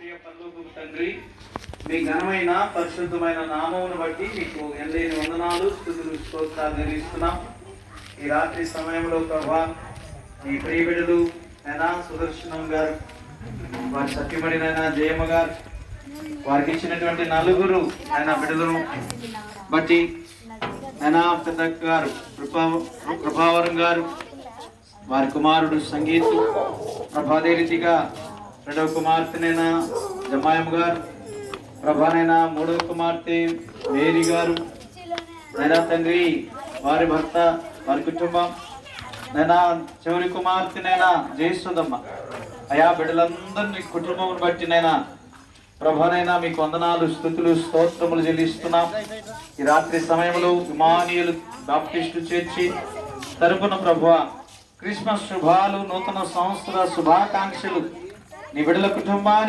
ప్రియ పరలోకపు తండ్రి, మీ ఘనమైన పరిశుద్ధమైన నామమును బట్టి మీకు ఎనలేని వందనాలు, స్తుతులు, స్తోత్రాలు చెల్లిస్తున్నాం. ఈ రాత్రి సమయంలో ప్రభా ఈ ప్రియబిడ్డలు అయినా సుదర్శనం గారు, వారి సత్యమడినైనా జయమ్మ గారు, వారికి ఇచ్చినటువంటి నలుగురు ఆయన బిడ్డలను బట్టి అయినా పెద్ద గారు కృపావరం గారు, వారి కుమారుడు సంగీత్ ప్రభాదే రీతిగా రెండవ కుమార్తెనైనా జమాయమ్మ గారు, ప్రభానైనా మూడవ కుమార్తె మేరీ గారు, నైనా తండ్రి వారి భర్త, వారి కుటుంబం, నైనా చివరి కుమార్తెనైనా జయసుదమ్మ, అయా బిడ్డలందరినీ కుటుంబం బట్టినైనా ప్రభానైనా మీకు వందనాలు, స్తుతులు, స్తోత్రములు చెల్లిస్తున్నాం. ఈ రాత్రి సమయంలో ఇమానియులు బాప్టిస్టు చేర్చి తరపున ప్రభువా క్రిస్మస్ శుభాలు, నూతన సంవత్సర శుభాకాంక్షలు నీ బిడ్డల కుటుంబానికి